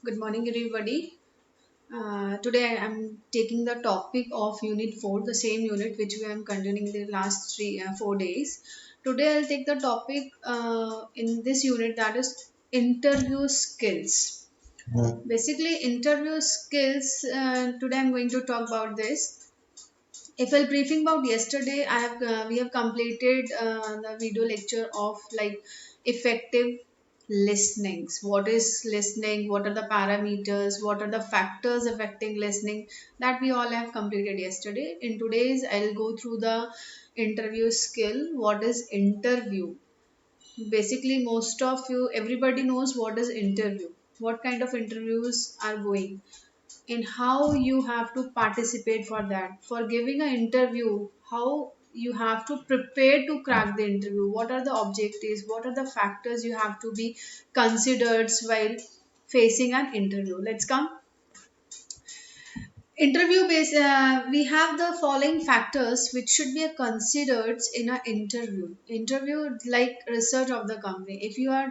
Good morning, everybody. Today I am taking the topic of Unit 4, the same unit which we am continuing the last 4 days. Today I'll take the topic in this unit, that is interview skills. Basically, interview skills. Today I'm going to talk about this. If I'll briefing about yesterday, we have completed the video lecture of like effective listenings. What is listening? What are the parameters? What are the factors affecting listening? That we all have completed yesterday. In today's, I'll go through the interview skill. What is interview? Basically, most of you, everybody knows what is interview. What kind of interviews are going, and how you have to participate for that, for giving an interview, how you have to prepare to crack the interview, what are the objectives, what are the factors you have to be considered while facing an interview. Let's come. Interview based, we have the following factors which should be considered in an interview, like research of the company. If you are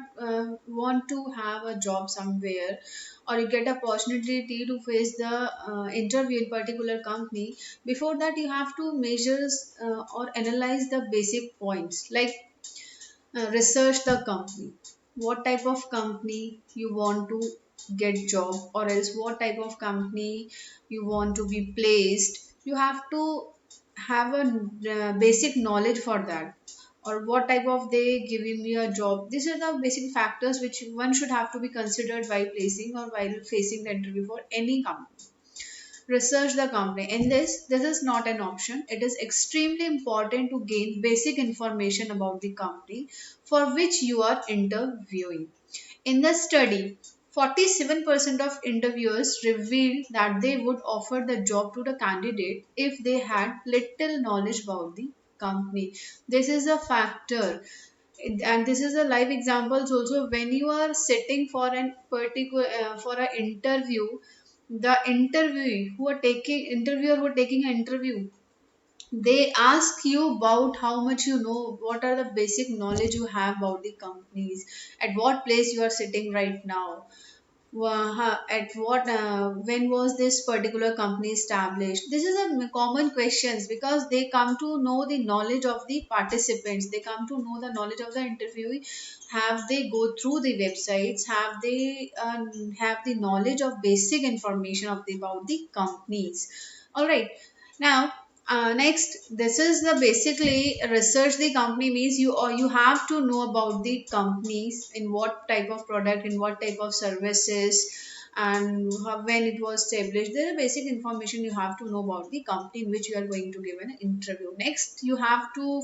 want to have a job somewhere, or you get opportunity to face the interview in particular company, before that you have to measure or analyze the basic points, like research the company, what type of company you want to get job, or else what type of company you want to be placed. You have to have a basic knowledge for that, or what type of they giving you a job. These are the basic factors which one should have to be considered while placing or while facing the interview for any company. Research the company. In this is not an option. It is extremely important to gain basic information about the company for which you are interviewing. In the study, 47% of interviewers revealed that they would offer the job to the candidate if they had little knowledge about the company. This is a factor, and this is a live examples also. When you are sitting for an particular for an interview, the interviewer who are taking an interview, they ask you about how much you know, what are the basic knowledge you have about the companies, at what place you are sitting right now, at what when was this particular company established. This is a common questions, because they come to know the knowledge of the participants, they come to know the knowledge of the interviewee. Have they go through the websites, have they have the knowledge of basic information of about the companies. All right. Now, next, this is the basically research the company means you have to know about the companies, in what type of product, in what type of services, and when it was established. There are basic information you have to know about the company in which you are going to give an interview. Next, you have to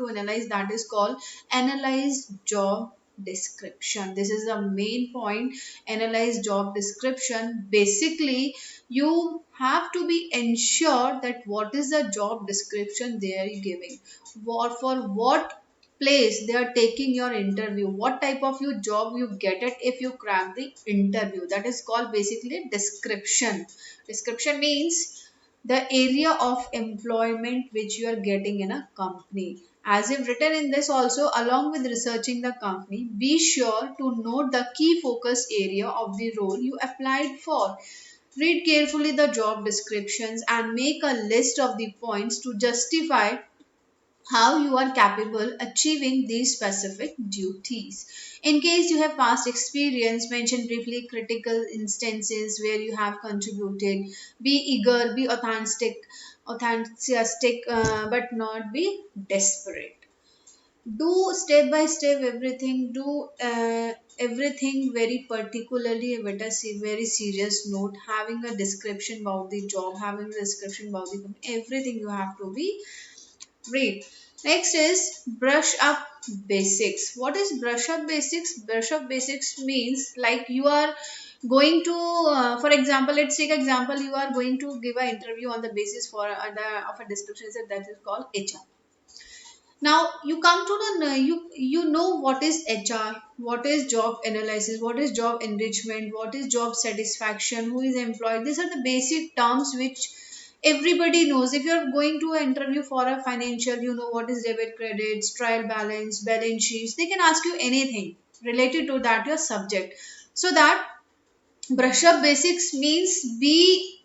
analyze, that is called analyze job description. This is the main point. Analyze job description. Basically, you have to be ensured that what is the job description they are giving, what for what place they are taking your interview, what type of your job you get it if you crack the interview. That is called basically description. Description means the area of employment which you are getting in a company. As if written in this also, along with researching the company, be sure to note the key focus area of the role you applied for. Read carefully the job descriptions and make a list of the points to justify how you are capable achieving these specific duties. In case you have past experience, mention briefly critical instances where you have contributed. Be eager, be authentic, but not be desperate. Do step by step everything. Do everything very particularly with a very serious note. Having a description about the job, having a description about the company, everything you have to be read. Next is brush up basics. What is brush up basics? Brush up basics means like you are going to, for example, let's take example. You are going to give an interview on the basis for of a description that is called HR. Now you come to the you know what is HR, what is job analysis, what is job enrichment, what is job satisfaction, who is employed. These are the basic terms which everybody knows. If you are going to an interview for a financial, you know what is debit, credits, trial balance, balance sheets. They can ask you anything related to that your subject, so that Brush up basics means be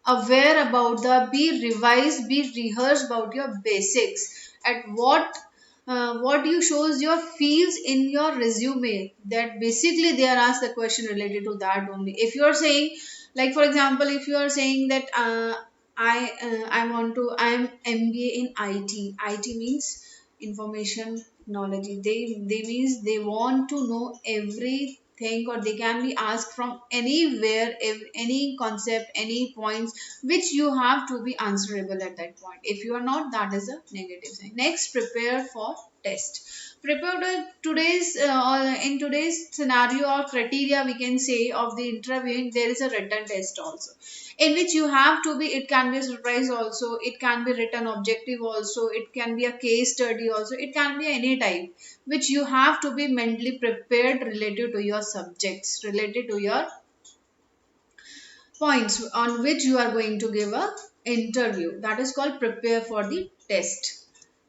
aware about the, be revised, be rehearsed about your basics, at what you shows your fields in your resume, that basically they are asked the question related to that only. If you are saying, like for example, if you are saying that I am MBA in IT means information knowledge. They means they want to know everything, or they can be asked from anywhere, if any concept, any points which you have to be answerable at that point. If you are not, that is a negative thing. Next, prepare for test. Prepare to today's in today's scenario or criteria, we can say, of the interviewing, there is a written test also, in which you have to be, it can be a surprise also, it can be written objective also, it can be a case study also, it can be any type, which you have to be mentally prepared related to your subjects, related to your points on which you are going to give a interview. That is called prepare for the test.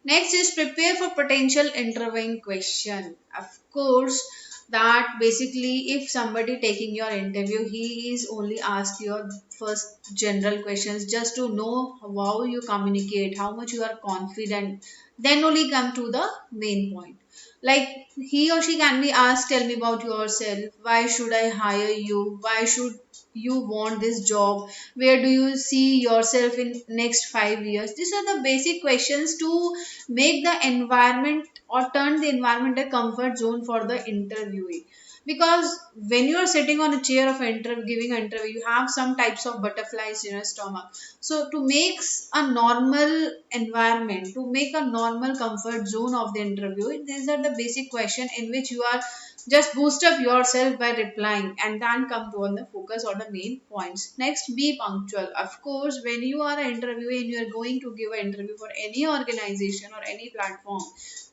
Next is prepare for potential interviewing question. Of course, that basically if somebody taking your interview, he is only ask your first general questions just to know how you communicate, how much you are confident, then only come to the main point. Like he or she can be asked, tell me about yourself, why should I hire you, why should you want this job, where do you see yourself in next 5 years. These are the basic questions to make the environment or turn the environment a comfort zone for the interviewee. Because when you are sitting on a chair of interview, giving an interview, you have some types of butterflies in your stomach. So to make a normal environment, to make a normal comfort zone of the interview, these are the basic question in which you are just boost up yourself by replying, and then come to on the focus or the main points. Next, be punctual. Of course, when you are an interviewee and you are going to give an interview for any organization or any platform,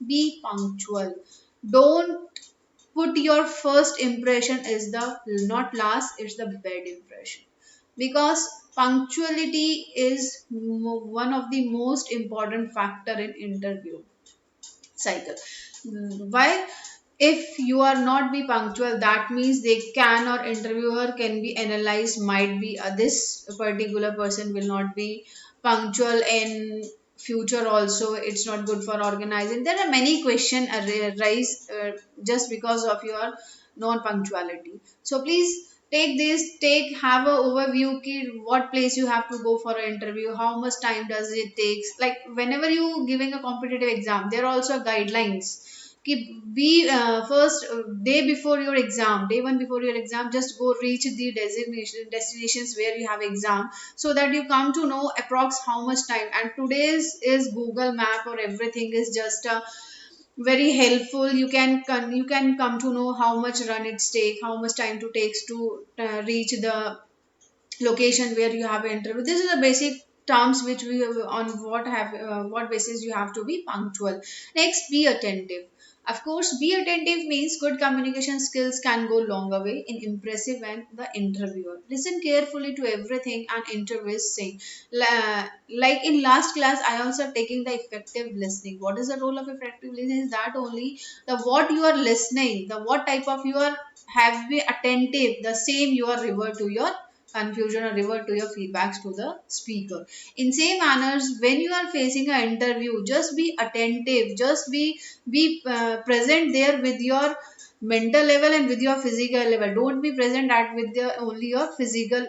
be punctual. Don't put your first impression is the not last, it's the bad impression. Because punctuality is one of the most important factor in interview cycle. Why? If you are not be punctual, that means they can, or interviewer can be analyzed, might be this particular person will not be punctual in future also, it's not good for organizing. There are many questions arise just because of your non punctuality. So please take this, take have a overview ki what place you have to go for an interview, how much time does it takes. Like whenever you giving a competitive exam, there are also guidelines ki be first day before your exam, day one before your exam, just go reach the destinations where you have exam, so that you come to know approx how much time. And today's is Google map, or everything is just a very helpful. You can come to know how much run it take, how much time to takes to reach the location where you have interview. This is the basic terms which we have on what basis you have to be punctual. Next, be attentive. Of course, be attentive means good communication skills can go long way in impressive when the interviewer. Listen carefully to everything an interviewer is saying. Like in last class, I also taking the effective listening. What is the role of effective listening? Is that only the what you are listening, the what type of you are have be attentive, the same you are revert to your confusion or revert to your feedbacks to the speaker. In same manners, when you are facing an interview, just be attentive, just be present there with your mental level and with your physical level. Don't be present at with the only your physical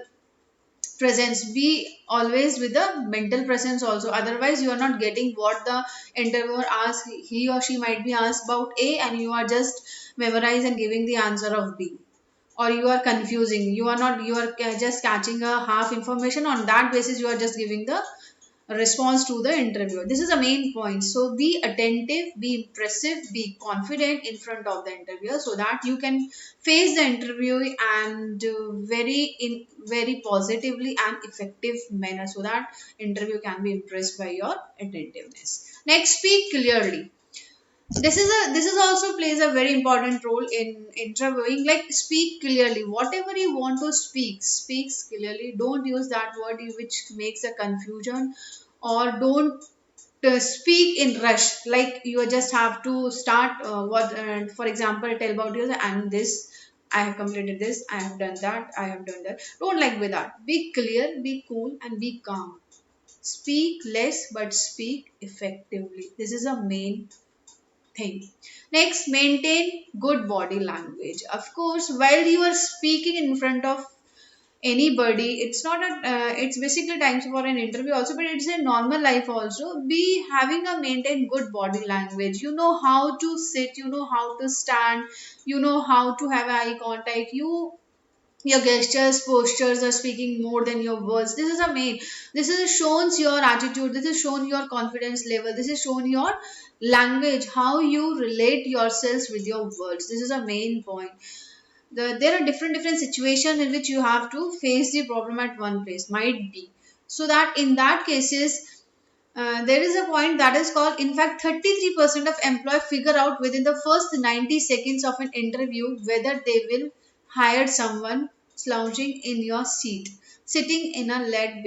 presence, be always with the mental presence also. Otherwise you are not getting what the interviewer asks. He or she might be asked about A and you are just memorize and giving the answer of B, or you are confusing, you are not, you are just catching a half information, on that basis you are just giving the response to the interviewer. This is the main point. So be attentive, be impressive, be confident in front of the interviewer, so that you can face the interview and very positively and effective manner, so that interview can be impressed by your attentiveness. Next, speak clearly. This is also plays a very important role in interviewing. Like speak clearly, whatever you want to speaks clearly. Don't use that word which makes a confusion, or don't speak in rush. Like you just have to start what for example, tell about yourself, and this I have completed this, I have done that, I have done that. Don't like with that. Be clear, be cool, and be calm. Speak less but speak effectively. This is a main thing. Next, maintain good body language. Of course, while you are speaking in front of anybody, it's not a it's basically times for an interview also, but it's a normal life also. Be having a maintain good body language. You know how to sit, you know how to stand, you know how to have eye contact. Your gestures, postures are speaking more than your words. This is a main. This is shows your attitude. This is shown your confidence level. This is shown your language, how you relate yourselves with your words. This is a main point. There are different situations in which you have to face the problem at one place. Might be so that in that cases there is a point that is called, in fact, 33% of employees figure out within the first 90 seconds of an interview whether they will hire someone slouching in your seat, sitting in a laid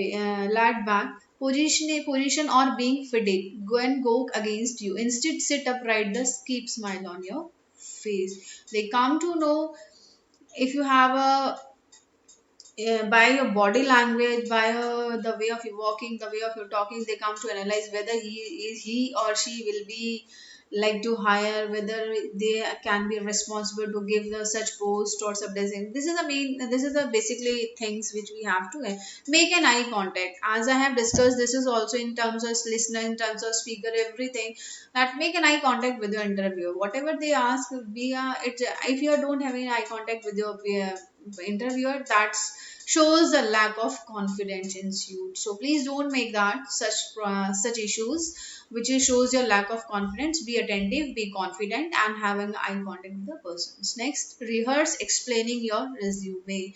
back position or being fatigued. Go and go against you. Instead, sit upright, thus keep smile on your face. They come to know if you have a by your body language, by the way of your walking, the way of your talking, they come to analyze whether he or she will be like to hire, whether they can be responsible to give the such post or subdesign. This is the main. This is the basically things which we have to make an eye contact. As I have discussed, this is also in terms of listener, in terms of speaker, everything. That make an eye contact with your interviewer. Whatever they ask, be it if you don't have any eye contact with your interviewer, that's shows a lack of confidence in you. So please don't make that such issues which shows your lack of confidence. Be attentive, be confident, and having eye contact with the persons. Next, rehearse explaining your resume.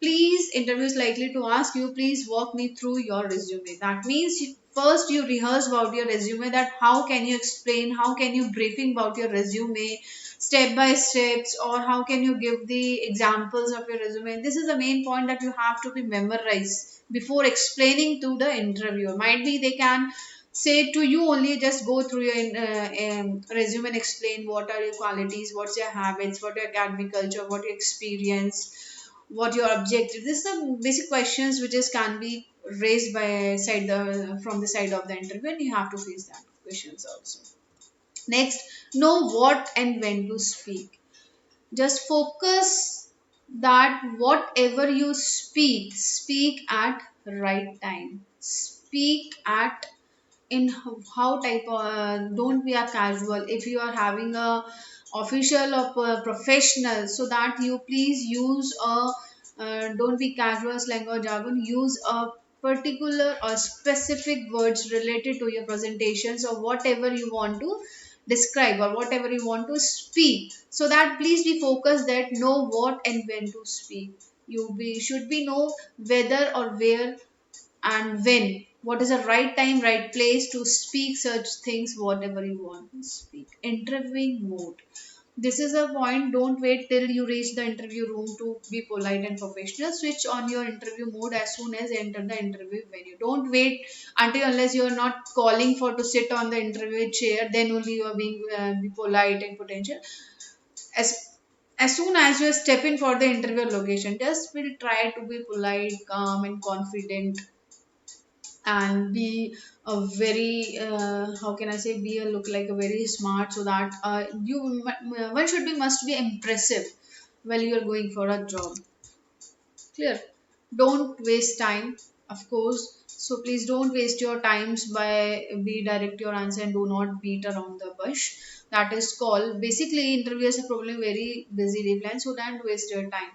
Please, interview is likely to ask you, please walk me through your resume. That means first you rehearse about your resume, that how can you explain, how can you briefing about your resume step by steps, or how can you give the examples of your resume. This is the main point that you have to be memorized before explaining to the interviewer. Might be they can say to you only, just go through your resume and explain what are your qualities, what's your habits, what your academic culture, what your experience, what your objective. This is the basic questions which is can be raised by side the from the side of the interview, and you have to face that questions also. Next, know what and when to speak. Just focus that whatever you speak, speak at right time. Speak at in how type of, don't be a casual. If you are having a official or professional, so that you please use a don't be casual slang or jargon. Use a particular or specific words related to your presentations or whatever you want to describe or whatever you want to speak, so that please be focused that know what and when to speak. You be should be know whether or where and when, what is the right time, right place to speak such things, whatever you want to speak. Interviewing mode, this is a point. Don't wait till you reach the interview room to be polite and professional. Switch on your interview mode as soon as you enter the interview venue. Don't wait until unless you are not calling for to sit on the interview chair, then only you are being be polite and potential. As as soon as you step in for the interview location, just will try to be polite, calm, and confident, and be a very how can I say, be a look like a very smart, so that one should be must be impressive while you are going for a job. Clear? Don't waste time, of course. So please don't waste your times by be direct your answer and do not beat around the bush. That is called basically interviewers are probably very busy day plan, so don't waste your time.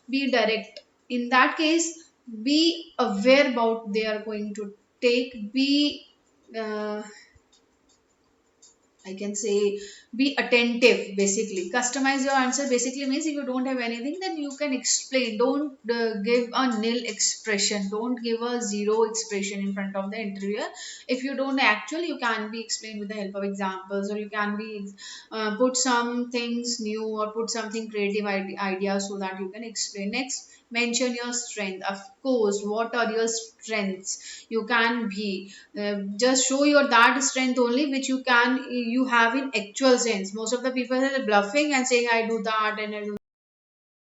Be direct. In that case, be aware about they are going to take. Be uh, I can say be attentive basically. Customize your answer basically means if you don't have anything, then you can explain. Don't give a nil expression. Don't give a zero expression in front of the interviewer. If you don't actually, you can be explained with the help of examples, or you can be put some things new or put something creative idea so that you can explain. Next, mention your strength. Of course, what are your strengths? You can be just show your that strength only which you have in actual sense. Most of the people are bluffing and saying I do that and I do